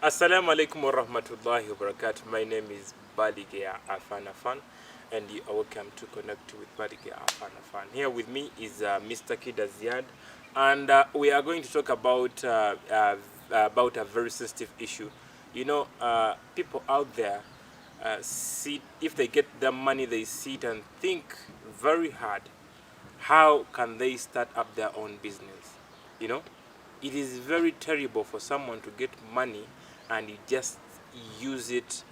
Assalamu alaikum wa rahmatullahi wa barakatuh. My name is Baligea Afan, and you are welcome to connect with Baligea Afan. Here with me is Mr. Kida Ziad, and we are going to talk about a very sensitive issue. You know, people out there sit, if they get the money, they sit and think very hard. How can they start up their own business? You know, it is very terrible for someone to get money and you just use it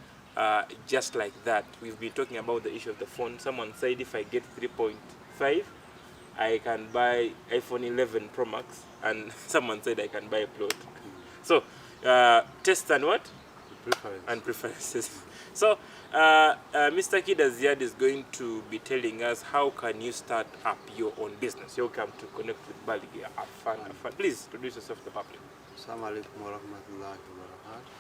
just like that. We've been talking about the issue of the phone. Someone said if I get 3.5, I can buy iPhone 11 Pro Max, and someone said I can buy a plot. So, test and what? And preferences. So, Mr. Kida Ziad is going to be telling us how can you start up your own business. You're welcome to connect with Baligea Afan. Please introduce yourself to the public. Assalamu alaikum wa rahmatullahi wa barakatuh.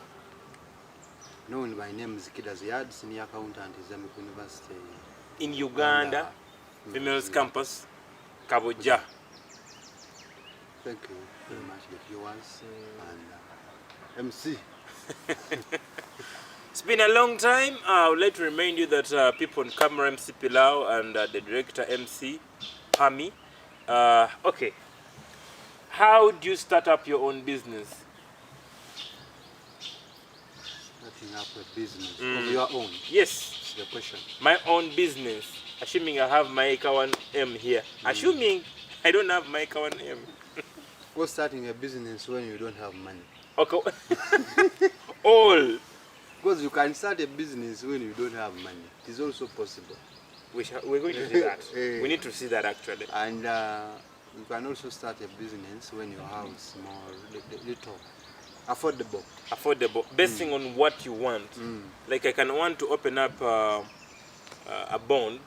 Known, my name is Kida Ziad, senior accountant at Islamic University In Uganda, Females Campus, Kaboja. Thank you very much, the viewers and MC. It's been a long time. I would like to remind you that people on camera, MC Pilau, and the director, MC Pami. Okay. How do you start up your own business? Starting up a business of your own. Yes, The question. my own business. Assuming I have my Ikawan M here. Assuming I don't have my Ikawan M. What's starting a business when you don't have money? Okay. All. Because you can start a business when you don't have money. It is also possible. We're going to see that. We need to see that actually. And you can also start a business when you have small, little, affordable. Affordable, basing on what you want. Like I can want to open up a bond,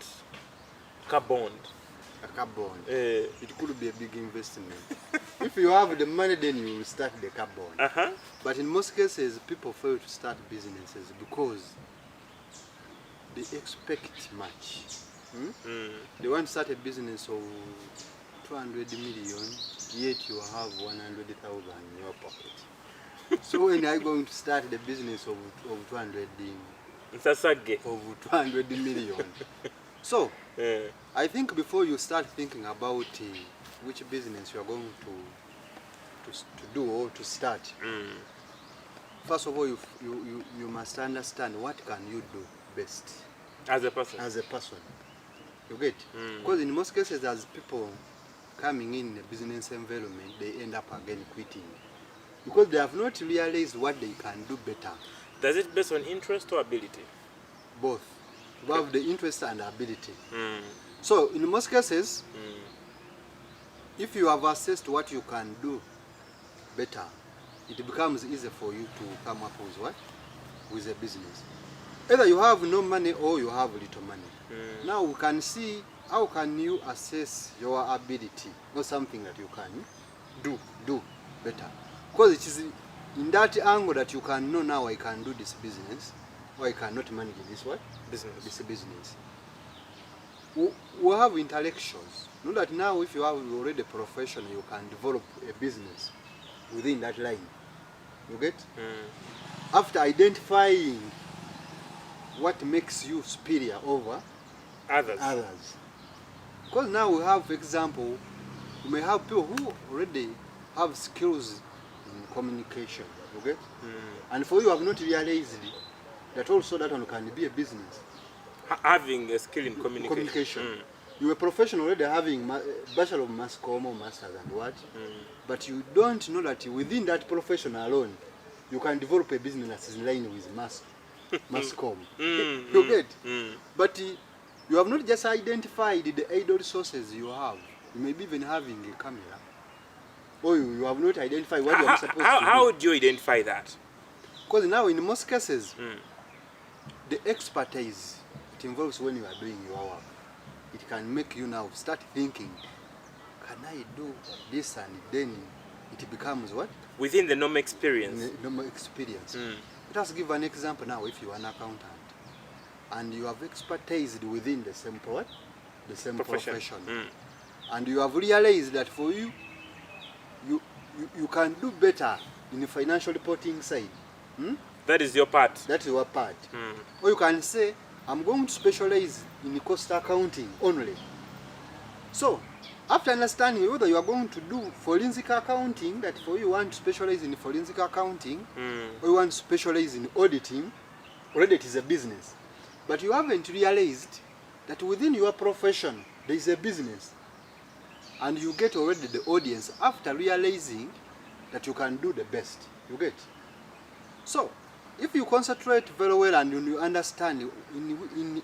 car bond. A car bond. Uh, It could be a big investment. If you have the money, then you will start the car bond. But in most cases, people fail to start businesses because they expect much. They want to start a business of 200 million, yet you have 100,000 in your pocket. So when are you going to start the business of 200 million? So I think before you start thinking about which business you are going to do or to start, first of all you must understand what can you do best as a person. as a person. You get? Because in most cases, as people coming in a business environment, they end up again quitting because they have not realized what they can do better. Does it based on interest or ability? Both. You have the interest and ability. So in most cases, if you have assessed what you can do better, it becomes easier for you to come up with what? With a business. Either you have no money or you have little money. Now we can see how can you assess your ability or something that you can do better. Because it is in that angle that you can know now I can do this business or I cannot manage this what? This business. We have intellectuals. Know that now if you have already a profession, you can develop a business within that line. You get? After identifying what makes you superior over others. Because now we have, for example, we may have people who already have skills in communication. You get? And for you have not realized that also that one can be a business. Having a skill in communication. You are a professional already having Bachelor of Mass Comm or Masters and what, but you don't know that within that profession alone, you can develop a business that is in line with Mass Comm. You get? But you have not just identified the idle resources you have. You may be even having a camera, or you have not identified what you are supposed to do. How do you identify that? Because now in most cases, the expertise it involves when you are doing your work. It can make you now start thinking, can I do this? And then it becomes what? Within the normal experience. Normal experience. Let us give an example now. If you are an accountant and you have expertise within the same profession, and you have realized that for you can do better in the financial reporting side, That is your part. That is your part. Or you can say, I'm going to specialize in cost accounting only. So, after understanding whether you are going to do forensic accounting, that for you want to specialize in forensic accounting, or you want to specialize in auditing, already it is a business. But you haven't realized that within your profession, there is a business. And you get already the audience after realizing that you can do the best. You get? So, if you concentrate very well and you understand in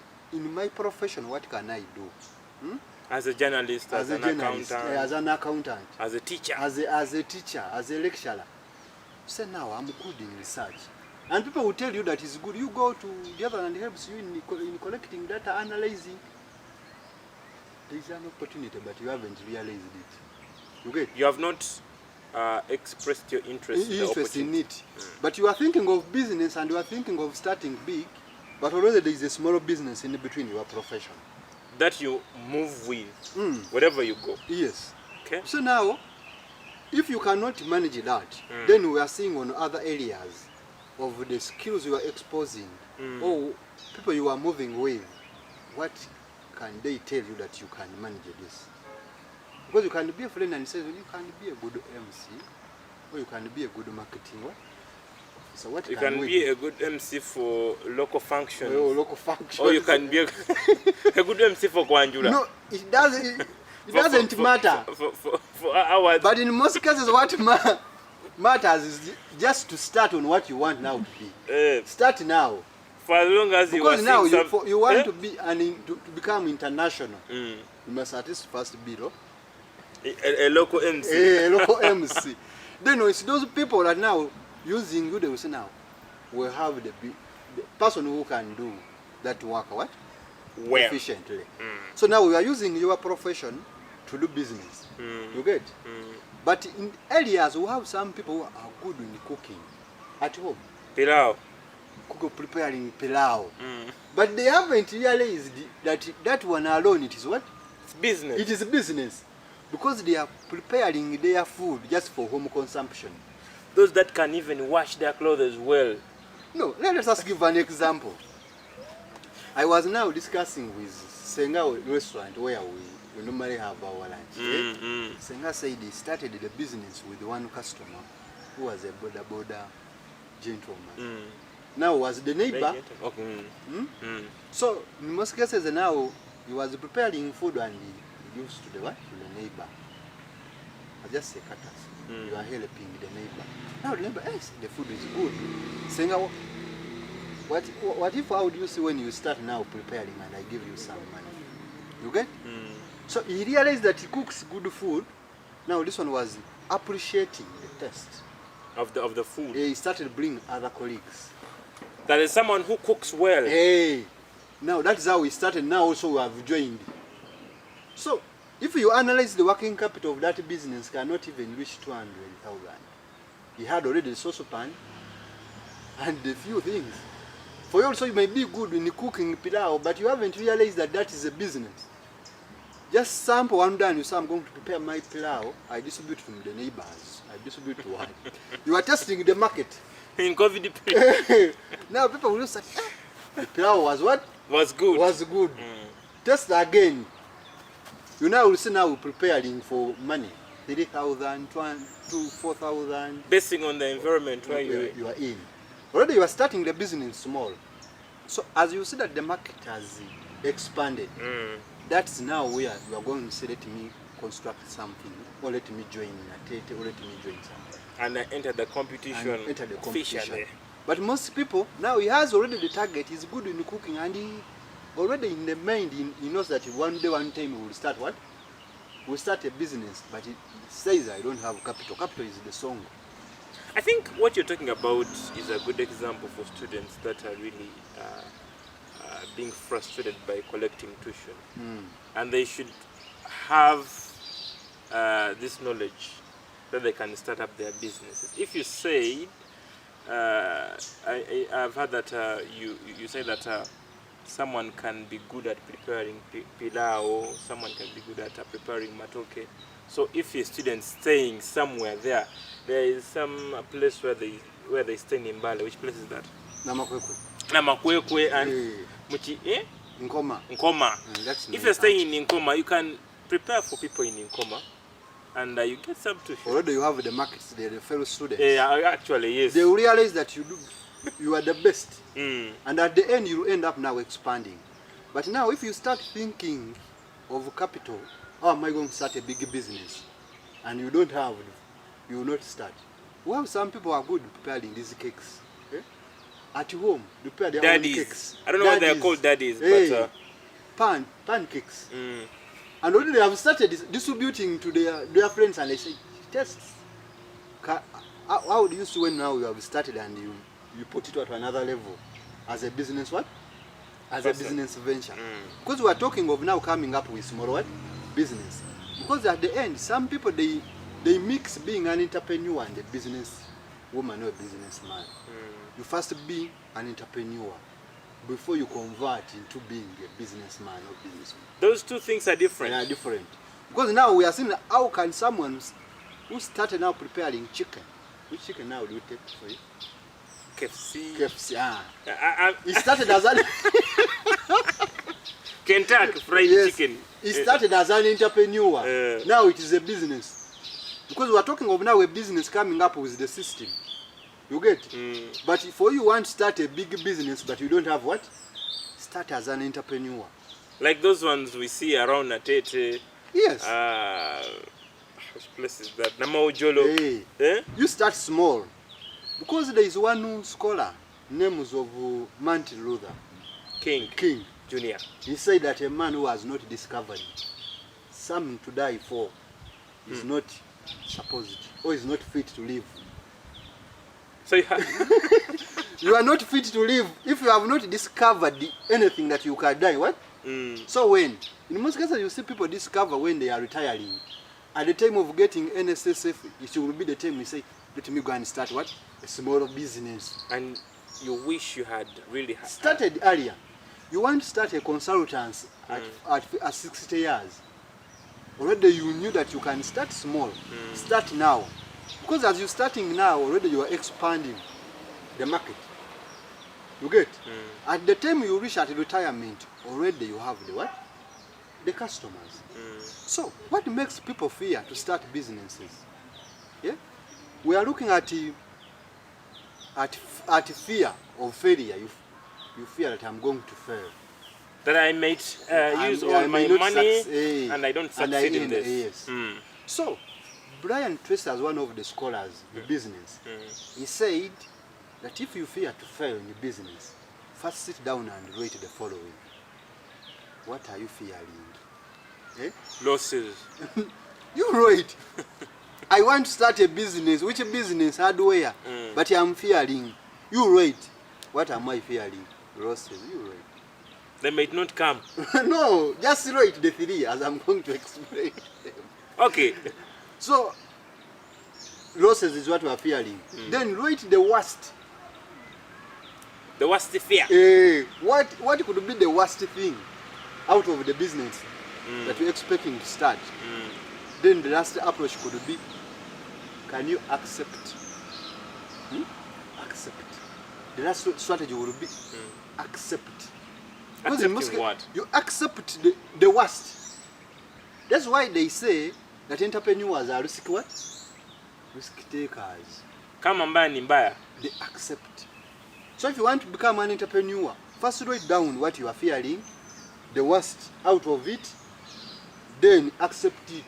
my profession, what can I do? As a journalist, as an accountant, as a teacher, as a teacher, as a lecturer. Say now I'm good in research, and people will tell you that it's good. You go to the other and helps you in collecting data, analyzing. There is an opportunity, but you haven't realized it. You get? You have not expressed your interest in it. But you are thinking of business and you are thinking of starting big, but already there is a small business in between your profession that you move with wherever you go. Yes. Okay. So now, if you cannot manage that, then we are seeing on other areas of the skills you are exposing or people you are moving with, what can they tell you that you can manage this? Because you can be a friend and say you can be a good MC, or you can be a good marketing. So what you can be a good MC for local functions. Or local functions. Or you can be a good MC for Kwanjula. No, it doesn't. It doesn't matter. For hours. But in most cases, what matters is just to start on what you want now to be. Start now. For as long as because now you want to be to become international, you must at least first be a local MC. A local MC. Then it's those people that now using you, they will say now we have the person who can do that work efficiently. So now we are using your profession to do business. You get? But in areas we have some people who are good in cooking at home. Pilau. Preparing pilau. But they haven't realized that one alone it is what? It's business. It is business. Because they are preparing their food just for home consumption. Those that can even wash their clothes well. No, let us just give an example. I was now discussing with Senga restaurant where we normally have our lunch. Senga said he started the business with one customer who was a boda gentleman. Now was the neighbor. Okay. So in most cases now he was preparing food and he used to the what? To the neighbor. I just say cutters. You are helping the neighbor. Now the neighbor, hey, the food is good. Saying, what if how do you see when you start now preparing and I give you some money? You get? So he realized that he cooks good food. Now this one was appreciating the taste of the food. He started bringing other colleagues. That is someone who cooks well. Hey, now that's how we started. Now also we have joined. So if you analyze the working capital of that business, cannot even reach 200,000. He had already the saucepan and a few things. For you also, you may be good in cooking pilau, but you haven't realized that that is a business. Just sample one day and you say, I'm going to prepare my pilau. I distribute from the neighbors. I distribute to one. You are testing the market. In COVID period. Now people will say, the pilau was what? Was good. Was good. Test again. You now will see now we're preparing for money. 3,000, 4,000. Basing on the environment where you are in. Already you are starting the business small. So as you see that the market has expanded, that's now where you are going to say, let me construct something, or let me join Natete, or let me join something. And enter the competition. Officially. But most people, now he has already the target, he's good in cooking, and he already in the mind, he knows that one day, one time he will start what? We'll start a business, but he says, I don't have capital. Capital is the song. I think what you're talking about is a good example for students that are really being frustrated by collecting tuition. And they should have this knowledge that they can start up their businesses. If you say, I've heard that you say that someone can be good at preparing pilau, someone can be good at preparing matoke. So if a student staying somewhere there is some place where where they stay in Mbale. Which place is that? Namakwekwe. Namakwekwe and Muchi, Nkoma. Nkoma. If you're staying in Nkoma, you can prepare for people in Nkoma, and you get some to share. Already you have the markets there, the fellow students. Yeah, actually, yes. They will realize that you are the best. And at the end, you end up now expanding. But now, if you start thinking of capital, how am I going to start a big business? And you don't have, you will not start. Well, some people are good preparing these cakes. At home, they prepare their own cakes. I don't know what they are called, daddies, but pancakes. And already they have started distributing to their friends, and they say, test. How do you see when now you have started and you put it to another level as a business what? As a business venture. Because we are talking of now coming up with small what? Business. Because at the end, some people they mix being an entrepreneur and a business woman or a businessman. You first be an entrepreneur before you convert into being a businessman or businesswoman. Those two things are different. They are different. Because now we are seeing how can someone who started now preparing chicken, which chicken now do you take for you? KFC. He started as an Kentucky Fried Chicken. He started as an entrepreneur. Now it is a business. Because we are talking of now a business coming up with the system. You get? But for you want to start a big business, but you don't have what? Start as an entrepreneur. Like those ones we see around Atete. Yes. Which place is that? Namaojolo. You start small. Because there is one scholar, names of Martin Luther King Jr. He said that a man who has not discovered something to die for is not supposed or is not fit to live. So you are not fit to live if you have not discovered anything that you can die. What? So when? In most cases you see people discover when they are retiring. At the time of getting NSSF, it will be the time you say, let me go and start what? A small business. And you wish you had really started earlier. You want to start a consultancy at 60 years. Already you knew that you can start small. Start now. Because as you're starting now, already you are expanding the market. You get? At the time you reach at retirement, already you have the what? The customers. So, what makes people fear to start businesses? Yeah? We are looking at fear of failure. You fear that I'm going to fail. That I might use all my money and I don't succeed in this. Yes. So, Brian Tracy, as one of the scholars in business, he said that if you fear to fail in your business, first sit down and write the following. What are you fearing? Losses. You write. I want to start a business. Which business? Hardware. But I'm fearing. You write. What am I fearing? Losses. You write. They might not come. No, just write the three as I'm going to explain them. Okay. So, losses is what we are fearing. Then write the worst. The worst fear. What could be the worst thing out of the business that you're expecting to start? Then the last approach could be, can you accept? Accept. The last strategy would be, accept. Accepting what? You accept the worst. That's why they say that entrepreneurs are risk what? Risk takers. Kama mbaya ni mbaya. They accept. So if you want to become an entrepreneur, first write down what you are fearing, the worst out of it, then accept it.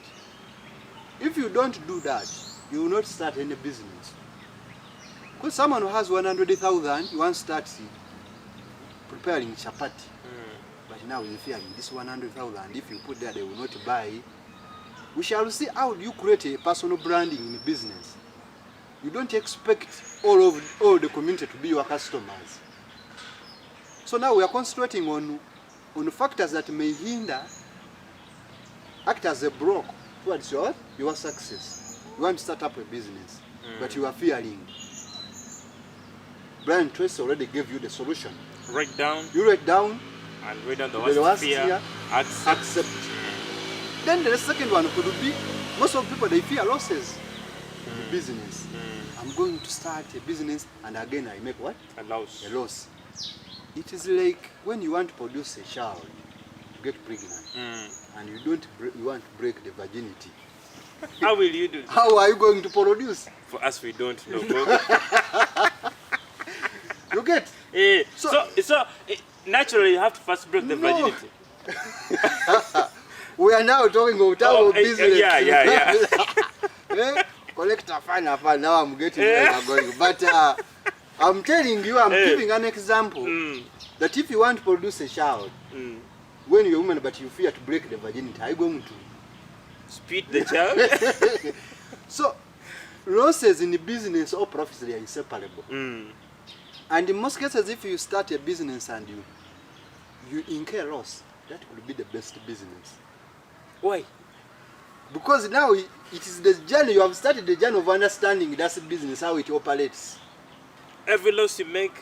If you don't do that, you will not start any business. Because someone who has 100,000, you want to start preparing chapati. But now you're fearing this 100,000, if you put there, they will not buy. We shall see how you create a personal branding in business. You don't expect all the community to be your customers. So now we are concentrating on factors that may hinder, act as a block towards your success. You want to start up a business, but you are fearing. Brian Tracy already gave you the solution. Write down. You write down. And write down the worst fear. Accept. Then the second one could be, most of people, they fear losses in business. I'm going to start a business and again I make what? A loss. A loss. It is like when you want to produce a child, to get pregnant, and you want to break the virginity. How will you do that? How are you going to produce? For us, we don't know. Bro. You get? So naturally, you have to first break the No. virginity. We are now talking of type of business. Yeah. Eh? Collector, fine. Now I'm getting where you're going. But I'm telling you, I'm giving an example that if you want to produce a child, when you're a woman but you fear to break the virginity, are you going to? Spit the child. So, losses in the business or profits, they are inseparable. And in most cases, if you start a business and you incur loss, that could be the best business. Why? Because now it is the journey, you have started the journey of understanding that's the business, how it operates. Every loss you make,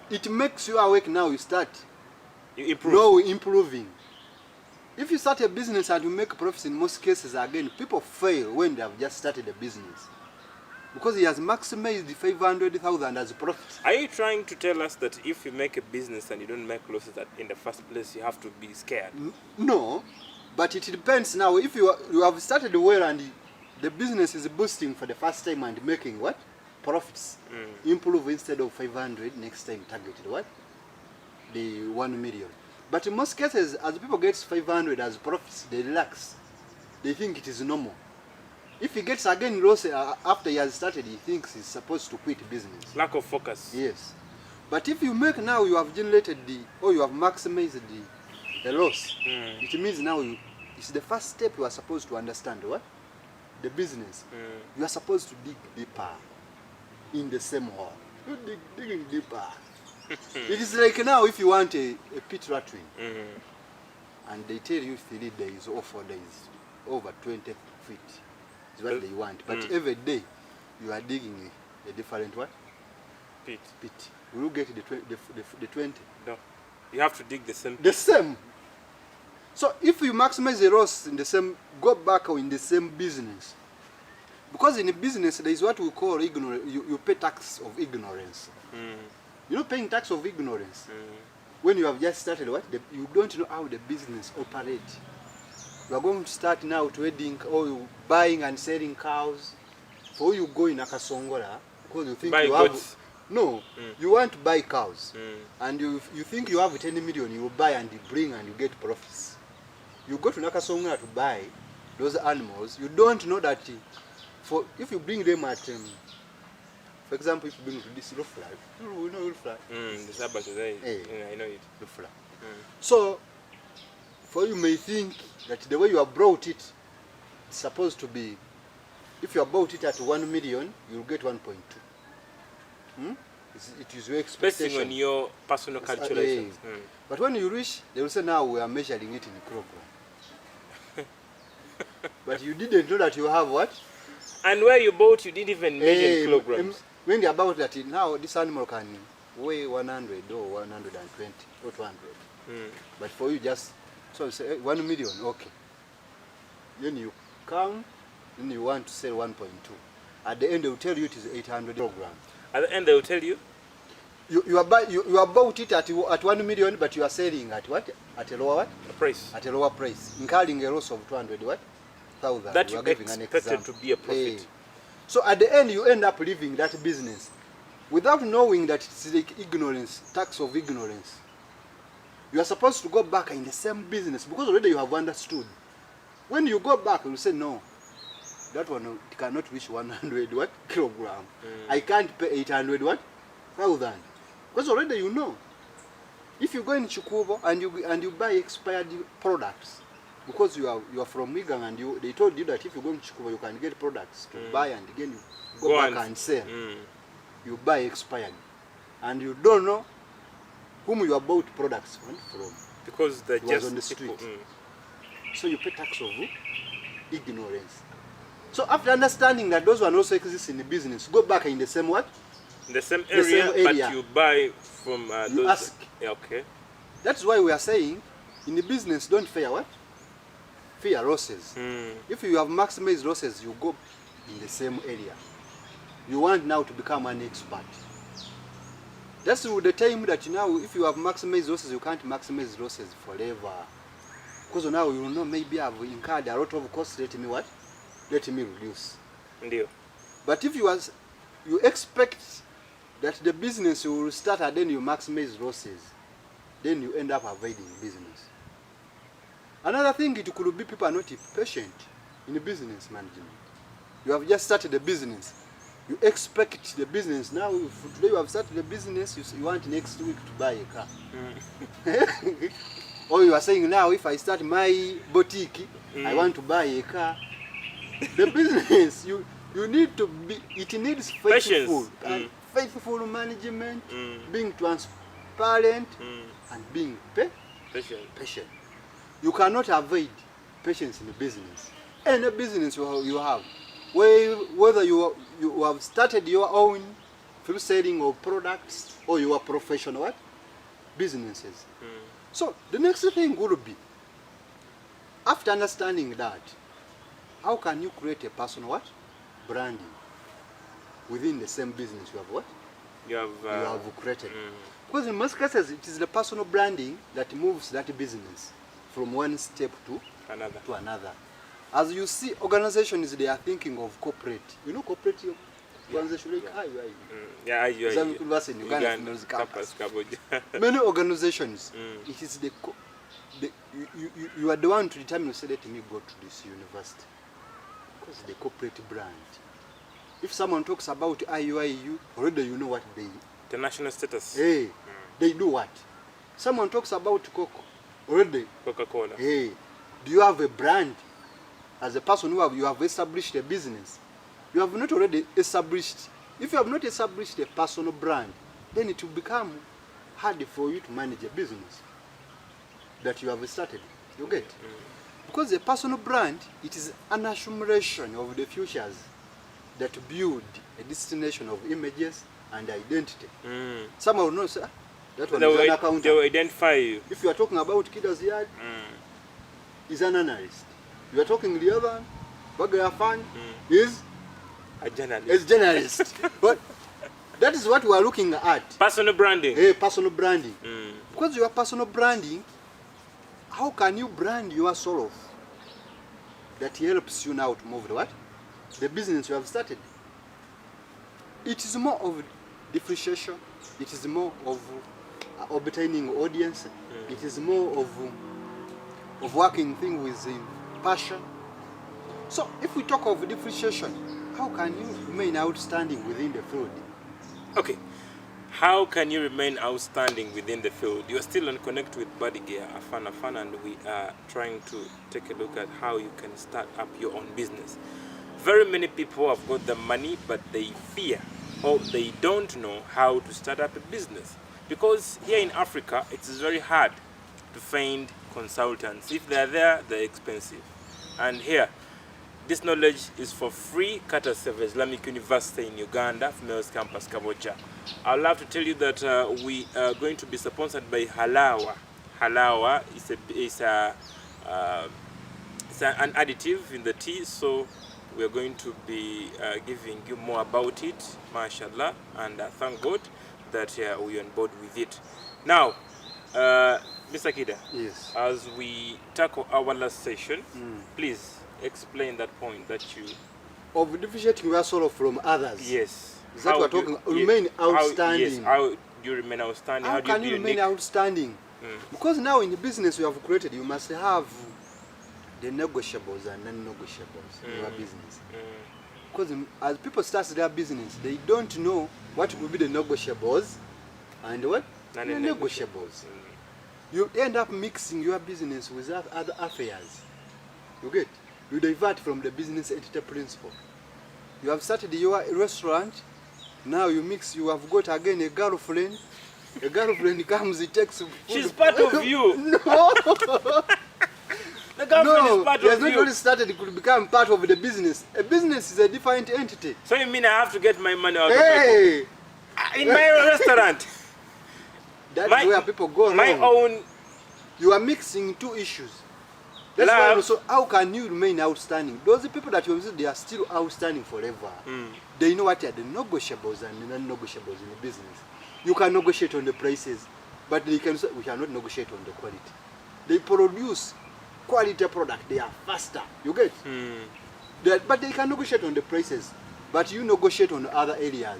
It makes you awake now, you start you improve. now improving. If you start a business and you make profits, in most cases, again, people fail when they have just started a business. Because he has maximized the 500,000 as profit. Are you trying to tell us that if you make a business and you don't make losses, that in the first place you have to be scared? No, but it depends now. If you have started well and the business is boosting for the first time and making what? Profits. Improve instead of 500, next time targeted what? The 1 million. But in most cases, as people get 500 as profits, they relax. They think it is normal. If he gets again loss after he has started, he thinks he's supposed to quit business. Lack of focus. Yes. But if you make now, you have generated or you have maximized the loss, it means now it's the first step you are supposed to understand what? The business. You are supposed to dig deeper in the same hole. You digging deeper. It is like now if you want a pit latrine and they tell you 3 days or 4 days, over 20 feet is what they want. But every day you are digging a different what? Pit. Will you get the 20? No. You have to dig the same. The same. So if you maximize the loss in the same, go back in the same business. Because in a business there is what we call ignorance. You pay tax of ignorance. You know, paying tax of ignorance. When you have just started what? You don't know how the business operates. You are going to start now trading or you buying and selling cows. For you go in Akasongola because you think Buy you goats. have. No, you want to buy cows. And you think you have 10 million, you buy and you bring and you get profits. You go to Nakasongola to buy those animals. You don't know that if you bring them at for example, if you bring to this Rufla, you know Rufla. The Sabbath today. Yeah. I know it. Rufla. So, for you may think that the way you have brought it, it's supposed to be, if you have bought it at 1 million, you'll get 1.2. It is your expectation. Basing on your personal calculations. But when you reach, they will say now we are measuring it in kilogram. But you didn't know that you have what? And where you bought, you didn't even measure in kilograms. When they are about that, now this animal can weigh 100 or 120 or 200. But for you just, so you say 1 million, okay. Then you come, then you want to sell 1.2. At the end they will tell you it is 800 kilograms. At the end they will tell you? You are bought it at 1 million, but you are selling at what? At a lower what? A price. At a lower price, incurring a loss of 200 what? Thousand. That you you are giving an expected example. to be a profit. So at the end, you end up leaving that business without knowing that it's like ignorance, tax of ignorance. You are supposed to go back in the same business because already you have understood. When you go back, you say no. That one it cannot reach 100 what kilogram. I can't pay 800 what thousand. Because already you know. If you go in Chikubo and you buy expired products, because you are from Wigan and they told you that if you go in Chikubo you can get products to buy and again you go back and sell. You buy expired, and you don't know whom you have bought products from. Because they're It was just on the street. people. So you pay tax of ignorance. So after understanding that those one also exist in the business, go back in the same what? In the same The area, same area. but you buy from You those. ask. Yeah, okay. That's why we are saying in the business don't fear what? Fear losses. If you have maximized losses, you go in the same area. you want now to become an expert. That's the time that now, if you have maximized losses, you can't maximize losses forever. Because now you know maybe I've incurred a lot of costs. Let me what? Let me reduce. Ndio. But if you expect that the business will start and then you maximize losses, then you end up avoiding business. Another thing, it could be people are not patient in business management. You have just started the business. You expect the business now. If today you have started the business, you want next week to buy a car. Or you are saying now, if I start my boutique, I want to buy a car. The business, you need to be. It needs faithful, faithful management, being transparent, and being patient. You cannot avoid patience in the business. Any business you have, whether you have started your own through selling of products or you are professional what? Businesses. So the next thing would be, after understanding that, how can you create a personal what? Branding within the same business you have what? You have created. Because in most cases, it is the personal branding that moves that business from one step to another. As you see, organizations, they are thinking of corporate. You know corporate organization like many organizations, it is you are the one to determine, say, let me go to this university. Because the corporate brand. If someone talks about IUIU, already you know what they... International status. Hey, they do what? Someone talks about Coco, already... Coca-Cola. Hey, do you have a brand? As a person who you have established a business, you have not already established... If you have not established a personal brand, then it will become hard for you to manage a business that you have started. You get? Because a personal brand, it is an accumulation of the futures that build a destination of images and identity. Someone will know, say, that one is an accountant. They will identify you. If you are talking about Kida Ziad, he's an analyst. You are talking the other one, Bagaya Fan, is a journalist. Is journalist. But that is what we are looking at. Personal branding. Personal branding. Because you are personal branding, how can you brand yourself that helps you now to move the what? The business you have started. It is more of differentiation. It is more of obtaining audience. It is more of working things with passion. So if we talk of differentiation, how can you remain outstanding within the field? Okay. How can you remain outstanding within the field? You are still on Connect with Buddy Gear, Afan, and we are trying to take a look at how you can start up your own business. Very many people have got the money, but they fear or they don't know how to start up a business. Because here in Africa, it is very hard to find consultants. If they're there, they're expensive. And here, this knowledge is for free, courtesy of Islamic University in Uganda, Females Campus, Kabocha. I'd love to tell you that we are going to be sponsored by Halawa. Halawa is an additive in the tea, so we are going to be giving you more about it, mashallah, and thank God that we are on board with it. Now, Mr. Kida, yes, as we tackle our last session, please explain that point that you... Of differentiating yourself from others. Yes. Is that what we're talking about? Remain outstanding. How do you remain outstanding? How can you remain outstanding? Because now in the business you have created, you must have the negotiables and non-negotiables in your business. Because as people start their business, they don't know what will be the negotiables and what? Non-negotiables. You end up mixing your business with other affairs. You get? You divert from the business entity principle. You have started your restaurant, now you mix, you have got again a girlfriend. A girlfriend comes, he takes food. She's part of you. No. The girlfriend is part of you. Has not only started, it could become part of the business. A business is a different entity. So you mean I have to get my money out of my in my restaurant? That's where people go wrong. My own... You are mixing two issues. That's why also, how can you remain outstanding? Those people that you visit, they are still outstanding forever. they know what are the negotiables and the non-negotiables in the business. You can negotiate on the prices, but they can say we cannot negotiate on the quality. They produce quality product, they are faster. You get? But they can negotiate on the prices, but you negotiate on other areas.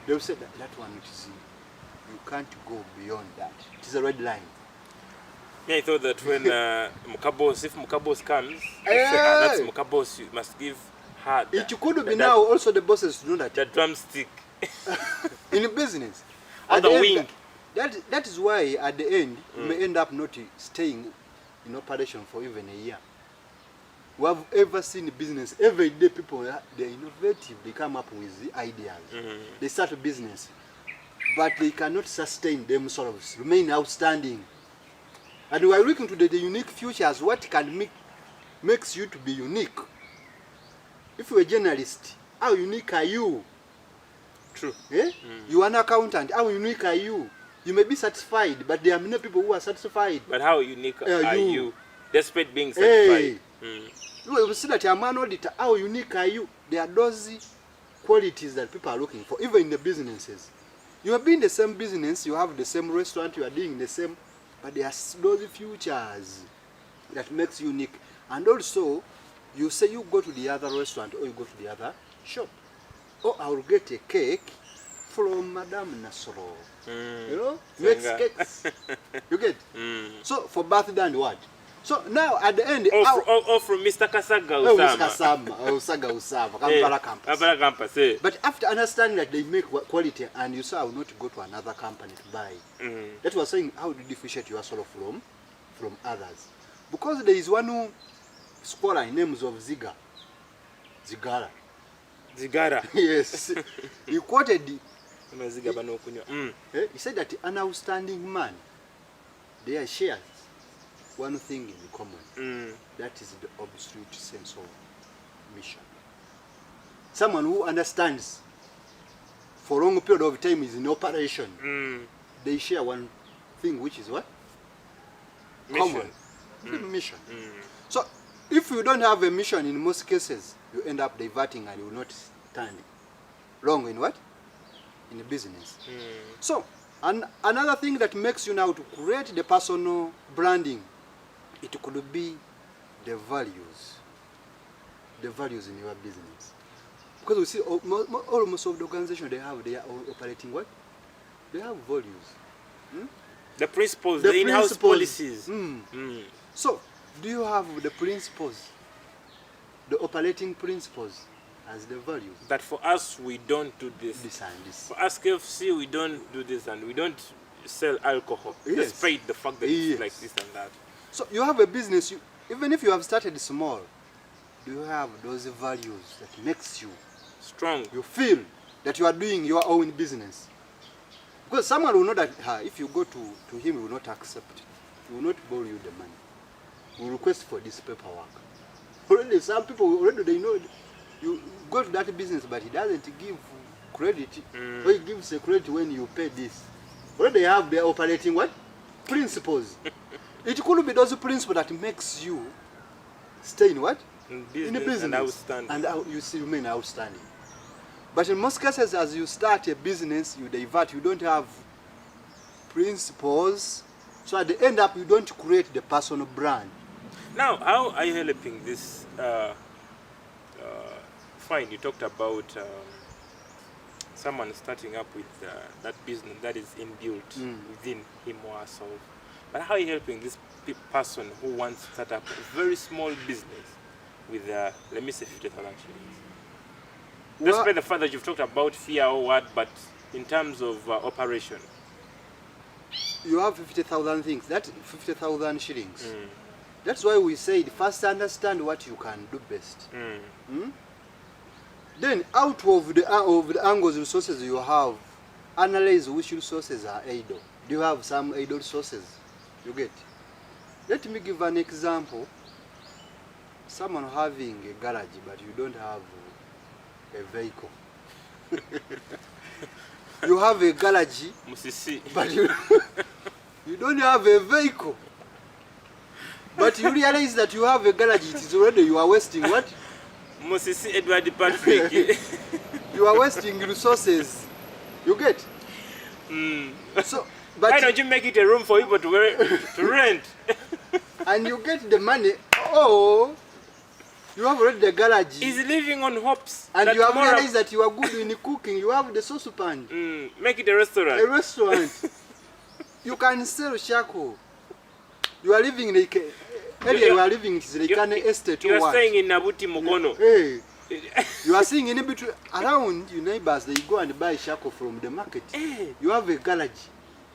They will say that one, you can't go beyond that. It is a red line. Yeah, I thought that when Mukabos, if Mukabos comes, that's Mukabos, you must give her. It could be now also the bosses know that. The drumstick. In business. Or the wing. That is why at the end, you may end up not staying in operation for even a year. We have ever seen business, every day people, they're innovative, they come up with the ideas. They start a business, but they cannot sustain themselves, remain outstanding. And we are looking to the unique futures, what can makes you to be unique. If you're a journalist, how unique are you? True. Eh? You are an accountant, how unique are you? You may be satisfied, but there are many people who are satisfied. But how unique are you? Despite being satisfied. You will see that you're a man auditor, how unique are you? There are those qualities that people are looking for, even in the businesses. You have been in the same business, you have the same restaurant, you are doing the same, but there are those features that makes you unique. And also, you say you go to the other restaurant or you go to the other shop. Oh, I will get a cake from Madame Nasoro. You know, makes cakes. You get? So for birthday and what? So now at the end, or from Mr. Kasaga Usama. Usaga Usama, Kampala campus. Kampala campus. But after understanding that they make quality, and you say I will not go to another company to buy. That was saying how do you differentiate yourself from others? Because there is one scholar in names of Zigara. Yes. He quoted he said that an outstanding man, they share one thing in common. That is the absolute sense of mission. Someone who understands for a long period of time is in operation. They share one thing, which is what? Mission. Common. Mission. So if you don't have a mission, in most cases, you end up diverting and you will not stand long in what? In the business. So, another thing that makes you now to create the personal branding, it could be the values. The values in your business. Because we see almost all the organization they are operating what? They have values. The principles, the in-house policies. So, do you have the principles, the operating principles as the values? That for us, we don't do this. This and this. For us, KFC, we don't do this and we don't sell alcohol. Despite the fact that it's like this and that. So you have a business, even if you have started small, do you have those values that makes you strong? You feel that you are doing your own business. Because someone will know that if you go to him, he will not accept it. He will not borrow you the money. He will request for this paperwork. Already, some people they know you go to that business, but he doesn't give credit. Or he gives a credit when you pay this. Already they have their operating what? Principles. It could be those principles that makes you stay in what? In the business. And outstanding. And you remain outstanding. But in most cases, as you start a business, you divert, you don't have principles. So at the end up, you don't create the personal brand. Now, how are you helping this? Fine, you talked about someone starting up with that business that is inbuilt within him or herself. But how are you helping this person who wants to start up a very small business with, let me say, 50,000 shillings? Despite the fact that you've talked about fear or what, but in terms of operation. You have 50,000 things, that's 50,000 shillings. That's why we said first understand what you can do best. Then out of the angles resources you have, analyze which resources are idle. Do you have some idle resources? You get? Let me give an example. Someone having a garage, but you don't have a vehicle. You have a garage, but you don't have a vehicle. But you realize that you have a garage, it is already, you are wasting what? Mosisi Edward Patrick. You are wasting resources. You get? So, but why don't you make it a room for people to rent? and you get the money. Oh, you have already the garage. He's living on hopes. And that you have tomorrow- realized that you are good in cooking. You have the saucepan. Make it a restaurant. A restaurant. You can sell shako. You are living like area you are living is like an estate You or are what? staying in Nabuti Mukono. Hey, you are seeing in between around your neighbors. They go and buy shako from the market. Hey. You have a garage.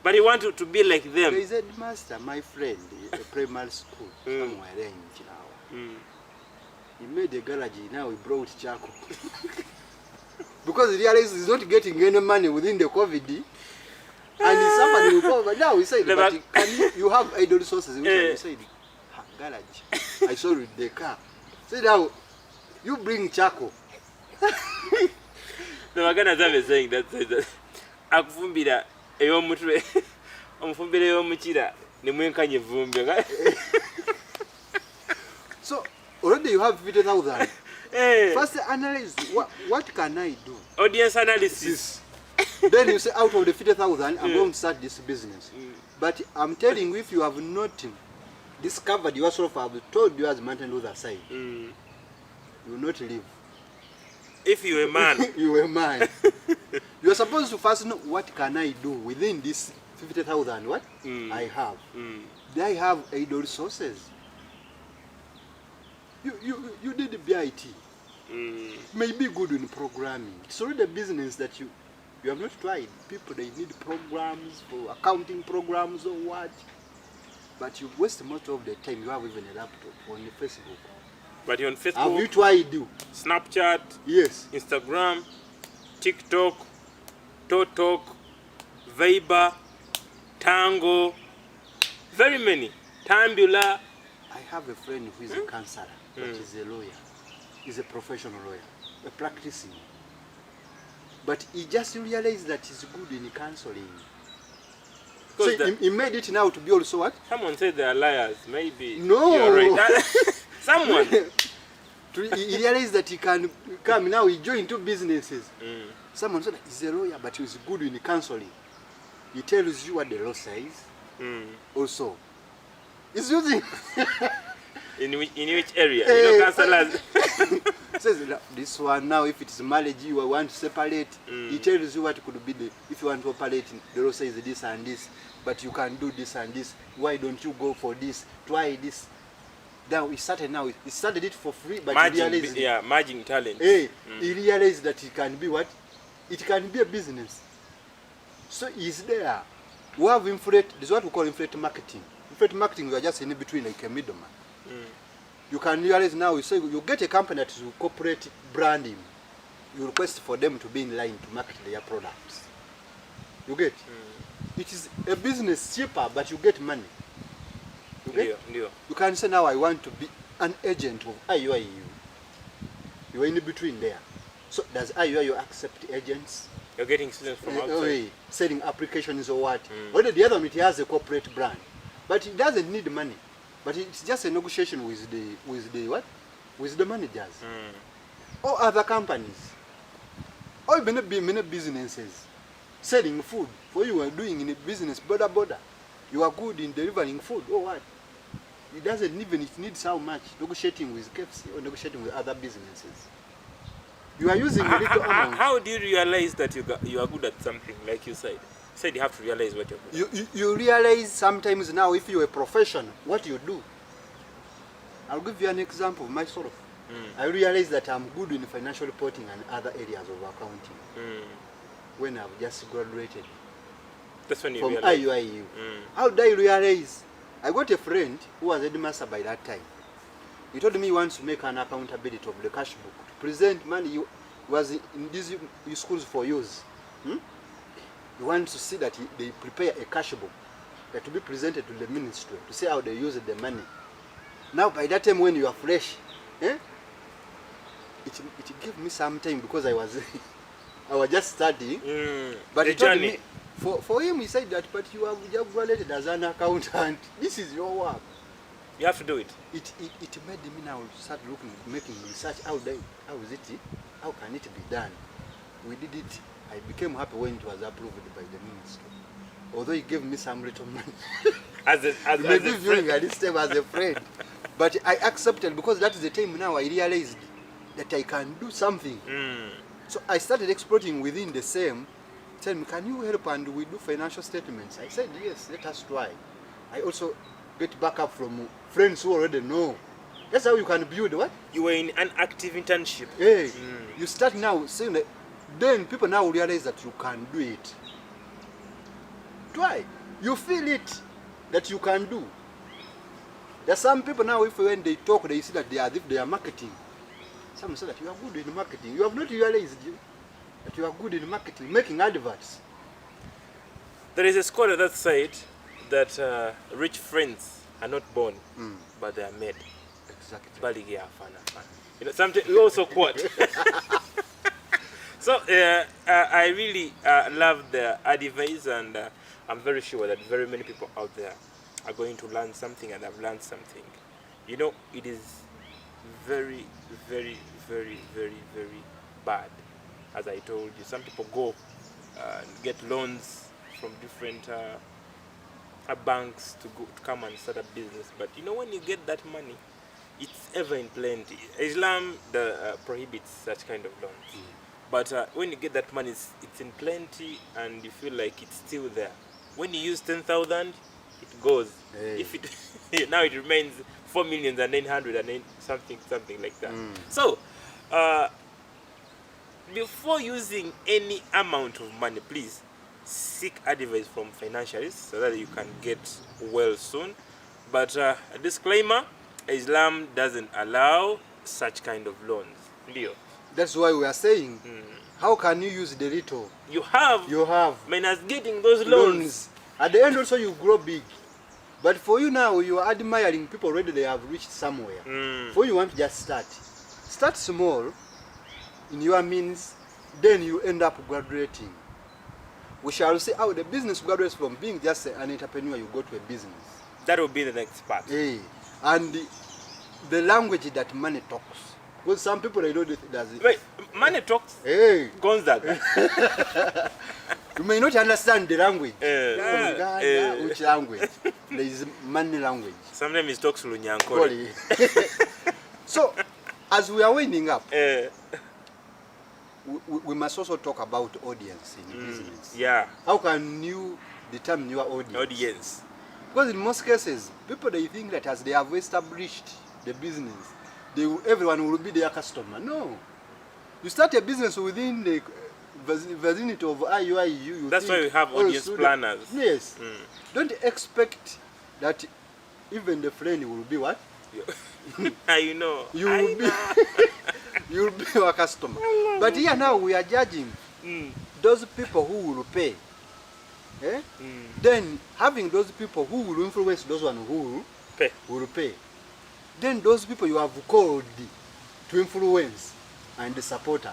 But you want to be like them. There is a master, my friend, a primary school somewhere there in Chinawa. He made a garage. Now he brought shako because he realized he's not getting any money within the COVID. And somebody will come, but now he said, but can you have idle resources? He said, garage. I saw it with the car. Say now, you bring charcoal. The Magana Zam is saying that Akufumbira, a yomutwe, Omfumbira Yomuchira, Nemunkanye Vumbi. So already you have 50,000. Hey. First analyze what can I do? Audience analysis. Then you say out of the 50,000, I'm going to start this business. But I'm telling you, if you have not discovered yourself, I've told you as Martin Luther said, you will not live. If you're a man. You are a man. You are supposed to first know what can I do within this 50,000. What I have. Do I have idle resources? You did BIT. Maybe good in programming. It's already a business that you have not tried. People, they need programs for accounting programs or what. But you waste most of the time. You have even a laptop on your Facebook. But you're on Facebook. Have you tried? Snapchat. Yes. Instagram. TikTok. TokTok. Viber. Tango. Very many. Tambula. I have a friend who is a counselor, but he's a lawyer. He's a professional lawyer, a practicing. But he just realized that he's good in counseling. So he made it now to be also what? Someone said they are liars. Maybe. No. You're right. Someone. He realized that he can come now. He joined two businesses. Someone said he's a lawyer, but he's good in counseling. He tells you what the law says. Also, he's using. In which area? You know, counselors. Says this one now, if it's marriage you want to separate, he tells you what could be the, if you want to operate, the law says this and this, but you can do this and this. Why don't you go for this? Try this. Now he started it for free, but he realized, merging talent. He realized that it can be what? It can be a business. So he's there. We have inflate. This is what we call inflate marketing. Inflate marketing, we are just in between like a middleman. You can realize now, you get a company that is corporate branding. You request for them to be in line to market their products. You get? It is a business cheaper, but you get money. You get? Yeah. You can say now I want to be an agent of IUIU. You are in between there. So does IUIU accept agents? You're getting students from outside. Selling applications or what? Whether the other one, it has a corporate brand, but it doesn't need money. But it's just a negotiation with the what? With the managers. Or other companies. Or many businesses selling food. For you are doing in a business border. You are good in delivering food or what? It doesn't even, it needs how much negotiating with KFC or negotiating with other businesses. You are using a little amount. How do you realize that you are good at something, like you said? You said you have to realize what you're good at. You realize sometimes now, if you're a profession, what you do. I'll give you an example of myself. I realized that I'm good in financial reporting and other areas of accounting when I've just graduated. That's when you from realize. IUIU. How did I realize? I got a friend who was a headmaster by that time. He told me he wants to make an accountability of the cash book to present money. He was in these schools for use. He wants to see that they prepare a cash book that to be presented to the ministry to see how they use the money. Now, by that time when you are fresh, it gave me some time because I was just studying. But the he told journey. me, for him, he said that, but you have just graduated as an accountant. This is your work. You have to do it. It made me now start making research. How can it be done? We did it. I became happy when it was approved by the ministry. Although he gave me some little money. Maybe viewing at this time as a friend. But I accepted because that is the time now I realized that I can do something. So I started exploring within the same. Tell me, can you help and we do financial statements? I said, yes, let us try. I also get backup from friends who already know. That's how you can build what? You were in an active internship. Hey, you start now saying that, then people now realize that you can do it. Try. You feel it that you can do. There are some people now, if when they talk, they see that they are marketing. Some say that you are good in marketing. You have not realized that you are good in marketing, making adverts. There is a scholar that said that rich friends are not born, but they are made. Exactly. Balige Afana Fan. You know, something we also quote. So I really love the advice, and I'm very sure that very many people out there are going to learn something, and have learned something. You know, it is very, very, very, very, very bad. As I told you, some people go and get loans from different banks to come and start a business. But you know, when you get that money, it's ever in plenty. Islam prohibits such kind of loans. But when you get that money, it's in plenty, and you feel like it's still there. When you use 10,000, it goes. Hey. If it now it remains 4,900,000 and something like that. So before using any amount of money, please seek advice from financialists so that you can get well soon. But a disclaimer: Islam doesn't allow such kind of loans. Ndio. That's why we are saying, how can you use the little You have minus getting those loans. At the end also you grow big. But for you now, you are admiring people already, they have reached somewhere. For you want to just start. Start small in your means, then you end up graduating. We shall see how the business graduates from being just an entrepreneur, you go to a business. That will be the next part. Hey. And the language that money talks. Because some people, they don't do it. Wait, money talks? Hey. Gonzaga. You may not understand the language. Which language? There is money language. Sometimes it talks Lunyankore. So, as we are winding up, we must also talk about audience in business. Yeah. How can you determine your audience? Because in most cases, people, they think that as they have established the business, everyone will be their customer. No. You start a business within the vicinity of IUIU. That's why we have audience planners. Yes. Don't expect that even the friend will be what? You know. You'll be your customer. But here now we are judging those people who will pay. Then having those people who will influence those one who will pay. Then those people you have called to influence and the supporters.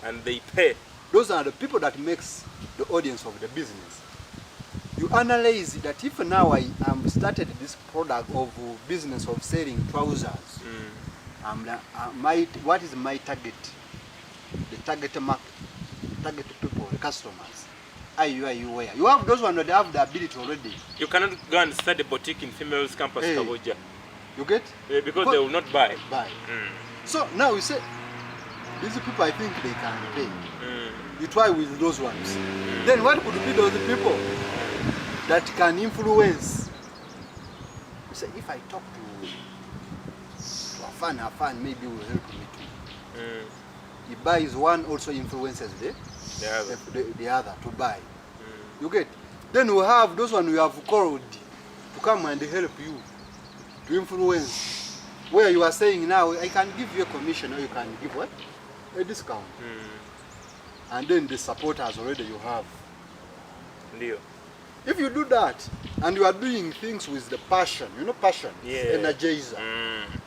And they pay. Those are the people that makes the audience of the business. You analyze that if now I started this product of business of selling trousers, what is my target? The target market, target people, the customers. Where? You have those ones that have the ability already. You cannot go and start a boutique in Females Campus, Kaboja. You get? Because they will not buy. So now we say, these people, I think they can pay. You try with those ones. Then what could be those people that can influence? You say, if I talk to Afan maybe will help me too. He buys one, also influences the other to buy. You get? Then we have those one we have called to come and help you to influence. Where you are saying now, I can give you a commission, or you can give what? A discount. And then the supporters already you have. Leo. If you do that, and you are doing things with the passion, you know passion, energizer.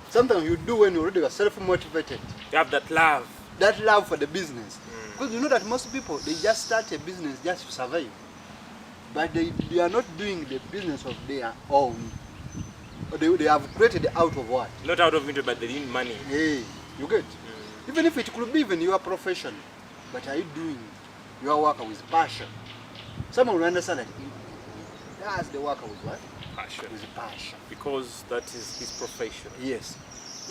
Sometimes you do when you already are self-motivated. You have that love. That love for the business. Because you know that most people, they just start a business just to survive. But they are not doing the business of their own. they have created out of what? Not out of interest, but they need money. Hey, you get? Even if it could be even your profession, but are you doing your work with passion? Someone will understand that that's the worker with what? Passion. With passion. Because that is his profession. Yes.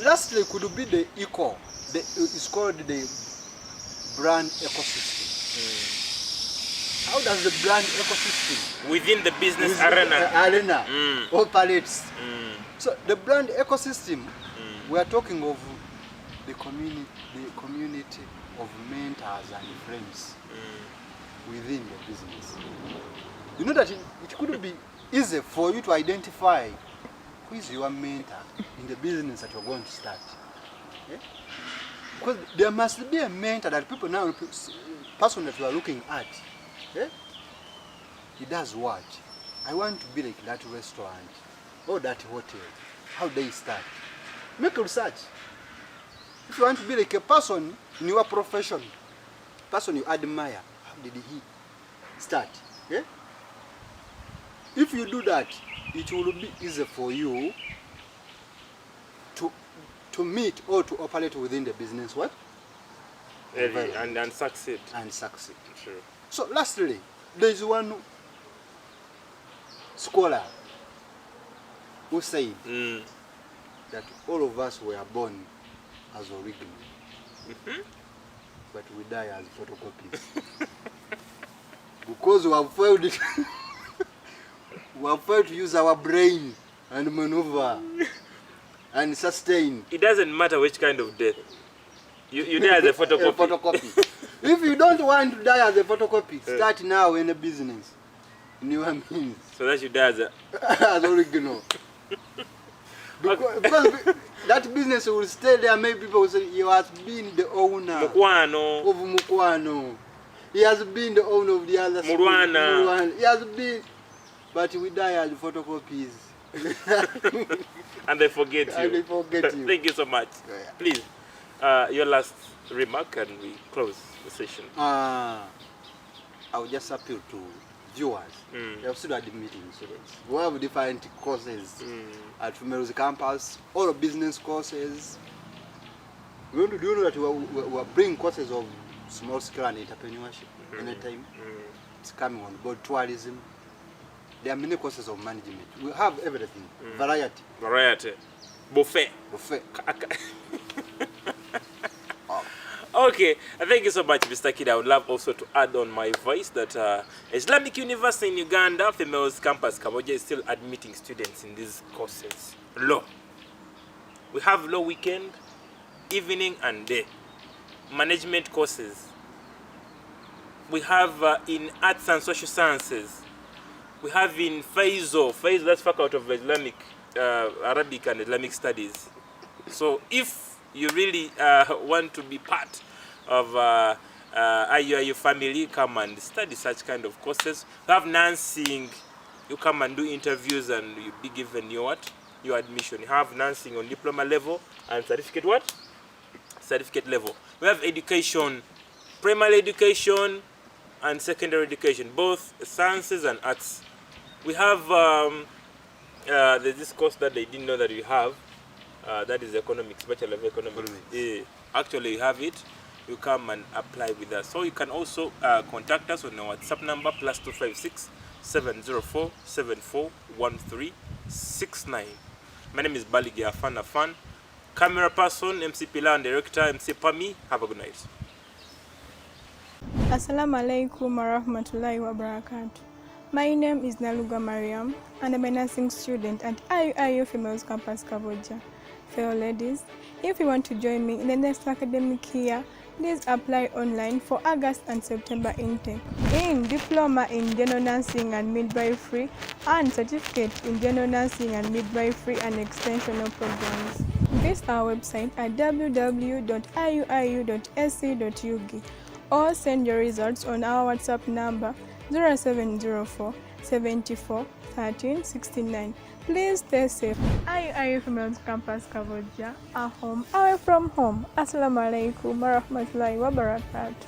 Lastly, could be the eco. It's called the brand ecosystem. How does the brand ecosystem Within the business arena operates? So the brand ecosystem, we are talking of the community of mentors and friends within the business. You know that it could be easy for you to identify who is your mentor in the business that you're going to start. Okay? Because there must be a mentor that people now, person that you are looking at, okay? He does what? I want to be like that restaurant or that hotel. How they start? Make a research. If you want to be like a person in your profession, person you admire, how did he start? Okay? If you do that, it will be easy for you to meet or to operate within the business what? And succeed. And succeed. True. So lastly, there is one scholar who said that all of us were born as original, but we die as photocopies. Because we have failed it. We have failed to use our brain and maneuver and sustain. It doesn't matter which kind of death. You die as a photocopy. A photocopy. If you don't want to die as a photocopy, start now in a business. In your means. So that you die as a... as original. Because that business will stay there. Maybe people will say, he has been the owner Mukwano. of Mukwano. He has been the owner of the other school. Murwana. He has been... But we die as photocopies. And they forget you. And they forget you. Thank you so much. Yeah. Please, your last remark and we close the session. I would just appeal to viewers. They have still admitting students. We have different courses at Females campus, all business courses. Do you know that we are bringing courses of small scale and entrepreneurship anytime? It's coming on board. Tourism. There are many courses of management. We have everything. Variety. Variety. Buffet. Buffet. Okay, thank you so much, Mr. Kid. I would love also to add on my voice that Islamic University in Uganda, Females Campus, Kaboja is still admitting students in these courses. Law. We have law weekend, evening and day. Management courses. We have in arts and social sciences. We have in Faizo, that's Faculty of Islamic, Arabic and Islamic Studies. So if you really want to be part of IUIU family, come and study such kind of courses. You have nursing, you come and do interviews and you be given your admission. You have nursing on diploma level and certificate what? Certificate level. We have education, primary education and secondary education, both sciences and arts. We have there's this course that they didn't know that we have. That is economics, Bachelor of Economics. Actually, you have it. You come and apply with us. So you can also contact us on our WhatsApp number +256 704 741369. My name is Baligi Afan. Camera person, MC Pilar, and director, MC Pami. Have a good night. Assalamu alaikum warahmatullahi wabarakatuh. My name is Naluga Mariam and I'm a nursing student at IUIU Females Campus Kaboja. Fellow ladies, if you want to join me in the next academic year, please apply online for August and September intake in Diploma in General Nursing and Midwifery and Certificate in General Nursing and Midwifery and Extensional Programs. Visit our website at www.iuiu.sc.ug or send your results on our WhatsApp number 0704 74 13 69. Please stay safe. IUIU Females Campus Kaboja, a home away from home. Assalamu alaikum warahmatullahi wabarakatuh.